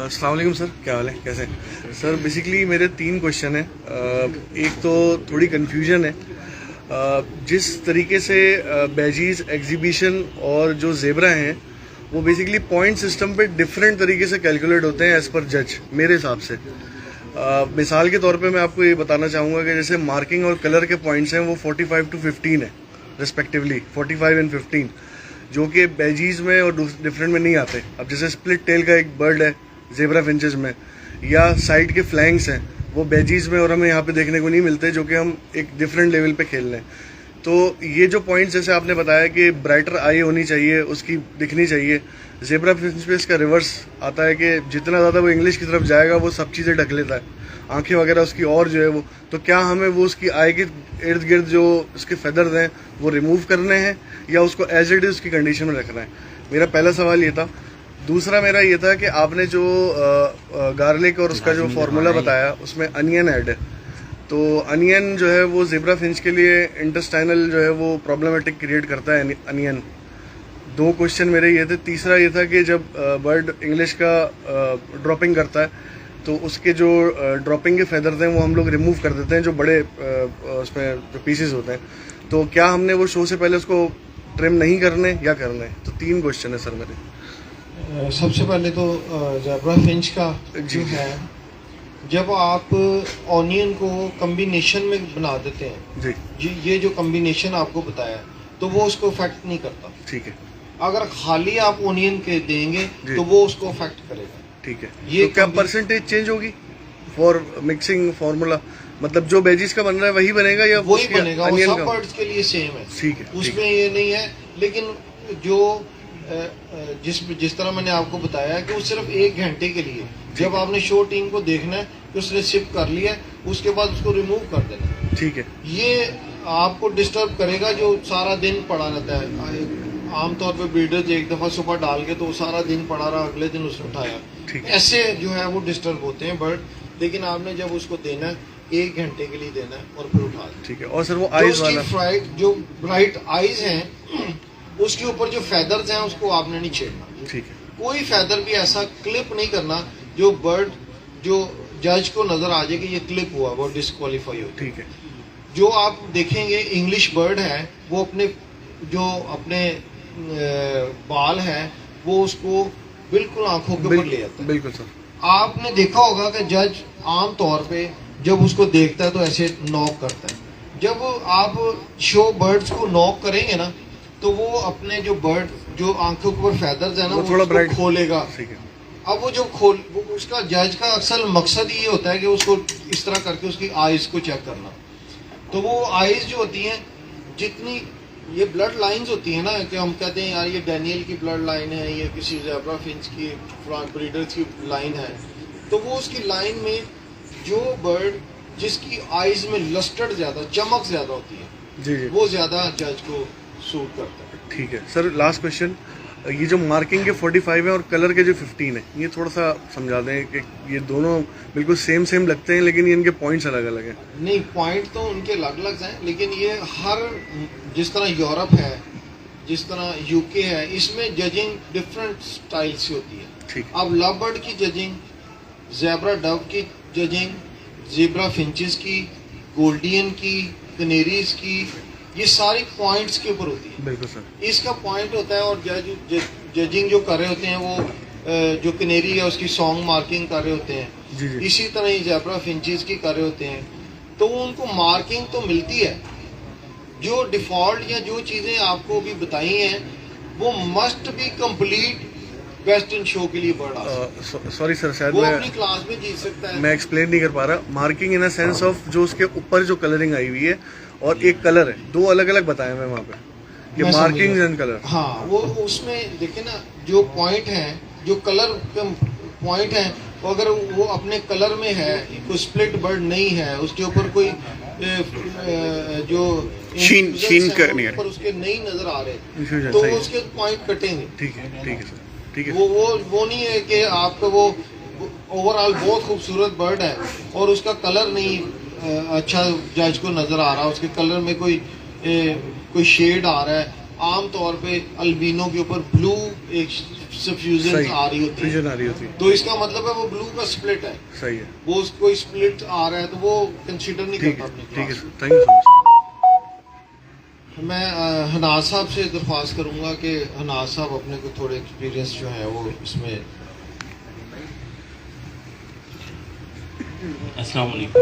अस्सलाम वालेकुम सर, क्या हाल है, कैसे सर? बेसिकली मेरे 3 क्वेश्चन हैं। एक तो थोड़ी कन्फ्यूजन है। जिस तरीके से बैजीज एग्जीबिशन और जो जेबरा हैं वो बेसिकली पॉइंट सिस्टम पे डिफरेंट तरीके से कैलकुलेट होते हैं एज पर जज, मेरे हिसाब से। मिसाल के तौर पे मैं आपको ये बताना चाहूँगा कि जैसे मार्किंग और कलर के पॉइंट्स हैं वो 45 to 15 है रिस्पेक्टिवली, 45 and 15, जो कि बैजीज में और डिफरेंट में नहीं आते। अब जैसे स्प्लिट टेल का एक बर्ड है जेबरा फिंचेस में, या साइड के फ्लैंक्स हैं, वो बैजीज में और हमें यहाँ पे देखने को नहीं मिलते, जो कि हम एक डिफरेंट लेवल पे खेल रहे हैं। तो ये जो पॉइंट्स जैसे आपने बताया कि ब्राइटर आई होनी चाहिए, उसकी दिखनी चाहिए, जेबरा फिंच पे इसका रिवर्स आता है कि जितना ज़्यादा वो इंग्लिश की तरफ जाएगा वो सब चीज़ें ढक लेता है, आंखें वगैरह उसकी और जो है वो। तो क्या हमें वो उसकी आई के इर्द गिर्द जो उसके फेदर्स हैं वो रिमूव करने हैं या उसको एज इट इज़ उसकी कंडीशन में रखना है? मेरा पहला सवाल ये था। दूसरा मेरा ये था कि आपने जो गार्लिक और उसका जो फार्मूला बताया उसमें अनियन ऐड है, तो अनियन जो है वो जेबरा फिंच के लिए इंटेस्टाइनल जो है वो प्रॉब्लमेटिक क्रिएट करता है अनियन। 2 क्वेश्चन मेरे ये थे। तीसरा ये था कि जब बर्ड इंग्लिश का ड्रॉपिंग करता है तो उसके जो ड्रॉपिंग के फेदर्स हैं वो हम लोग रिमूव कर देते हैं, जो बड़े उसमें जो पीसेस होते हैं। तो क्या हमने वो शो से पहले उसको ट्रिम नहीं करने या करने? तो 3 क्वेश्चन है सर मेरे। सबसे पहले तो ज़ेब्रा फिंच का जो है, जब आप ऑनियन को कम्बिनेशन में बना देते हैं जी, ये जो कम्बिनेशन आपको बताया तो वो उसको अफेक्ट नहीं करता। ठीक है। अगर खाली आप ऑनियन के देंगे तो वो उसको अफेक्ट करेगा। ठीक है। ये तो क्या परसेंटेज चेंज होगी फॉर मिक्सिंग फार्मूला? मतलब जो बेजीज का बन रहा है वही बनेगा या वही बनेगा? वो सब बर्ड्स के लिए सेम है। ठीक है, उसमें ये नहीं है। लेकिन जो जिस तरह मैंने आपको बताया कि वो सिर्फ 1 घंटे के लिए, जब आपने शो टीम को देखना है कि उसने शिप कर लिया, उसके बाद उसको रिमूव कर देना। ठीक है। ये आपको डिस्टर्ब करेगा जो सारा दिन पड़ा रहता है। आमतौर पे ब्रीडर्स एक दफा सुबह डाल के तो सारा दिन पड़ा रहा, अगले दिन उसने उठाया, ऐसे जो है वो डिस्टर्ब होते हैं बर्ड। लेकिन आपने जब उसको देना है 1 घंटे के लिए देना है और फिर उठा देना। ठीक है। और सर वो आईज वाला जो ब्राइट आईज हैं उसके ऊपर जो फेदर्स हैं उसको आपने नहीं छेड़ना। ठीक है। कोई फेदर भी ऐसा क्लिप नहीं करना जो बर्ड जो जज को नजर आ जाए कि ये क्लिप हुआ, वो डिस्क्वालीफाई हो। ठीक है। जो आप देखेंगे इंग्लिश बर्ड है वो अपने बाल है वो उसको बिल्कुल आंखों के ऊपर ले आता है। बिल्कुल सर। आपने देखा होगा कि जज आम तौर पे जब उसको देखता है तो ऐसे नॉक करता है। जब आप शो बर्ड्स को नॉक करेंगे ना तो वो अपने जो बर्ड जो आंखों के ऊपर फेदर्स है ना वो थोड़ा ब्राइट खोलेगा। अब वो जो उसका जज का अक्सर मकसद ये होता है कि उसको इस तरह करके उसकी आईज को चेक करना। तो वो आईज जो होती हैं, जितनी ये ब्लड लाइंस होती है ना, कि हम कहते हैं यार ये डैनियल की ब्लड लाइन है, ये किसी ज़ेब्रा फिंच की ब्रीडर्स की लाइन है, तो वो उसकी लाइन में जो बर्ड जिसकी आईज में लस्टर्ड ज्यादा, चमक ज्यादा होती है जी, वो ज्यादा जज को सूट करता है। ठीक है सर। लास्ट क्वेश्चन, ये जो मार्किंग के 45 है और कलर के जो 15 है, ये थोड़ा सा समझा दें कि ये दोनों बिल्कुल सेम लगते हैं लेकिन ये इनके पॉइंट्स अलग अलग हैं। नहीं, पॉइंट तो उनके अलग अलग हैं, लेकिन ये हर जिस तरह यूरोप है, जिस तरह यूके है, इसमें जजिंग डिफरेंट स्टाइल से होती है। ठीक। अब लव बर्ड की जजिंग, ज़ेब्रा डव की जजिंग, ज़ेब्रा फिंचेस की, गोल्डियन की, कनेरीज की, ये सारी पॉइंट्स के ऊपर होती है। बिल्कुल सर। इसका पॉइंट होता है और जजिंग जो कर रहे होते हैं वो जो कनेरी है उसकी सॉन्ग मार्किंग कर रहे होते हैं जी। इसी तरह ही ज़ेब्रा फिंचेस की कर रहे होते हैं। तो उनको मार्किंग तो मिलती है, जो डिफॉल्ट या जो चीज़ें आपको भी बताई हैं वो must be complete best in show के लिए बर्ड। सॉरी सर, शायद वो मैं अपनी क्लास में जीत सकता है। मैं एक्सप्लेन नहीं कर पा रहा। Marking in a sense of जो उसके ऊपर जो कलरिंग आई हुई है और एक कलर है, 2 अलग अलग बताए मैं वहाँ पे, ये मार्किंग एंड कलर। हाँ, वो उसमें देखे ना, जो पॉइंट है, जो कलर पॉइंट है, तो अगर वो अपने कलर में है, कोई स्प्लिट बर्ड नहीं है, उसके ऊपर कोई जो शीन करनी है, उसके नहीं नजर आ रहे, तो उसके पॉइंट कटेंगे। ठीक है सर। ठीक है। वो नहीं है कि आपका वो ओवरऑल बहुत खूबसूरत बर्ड है और उसका कलर नहीं अच्छा जज को नजर आ रहा, उसके कलर में कोई शेड आ रहा है, आम तौर पे अल्बिनो के ऊपर ब्लू एक सफ्यूजन सही आ रही होती है, फ्यूजन आ रही होती है, तो इसका मतलब है वो ब्लू का स्प्लिट है। सही है, वो कोई स्प्लिट आ रहा है तो वो कंसीडर नहीं ठीक करता है, अपनी ठीक है class sir, thank you so much. में। मैं हनाज साहब से दरख्वास्त करूंगा कि हनाज साहब अपने को थोड़े एक्सपीरियंस जो है वो इसमें। अस्सलाम वालेकुम।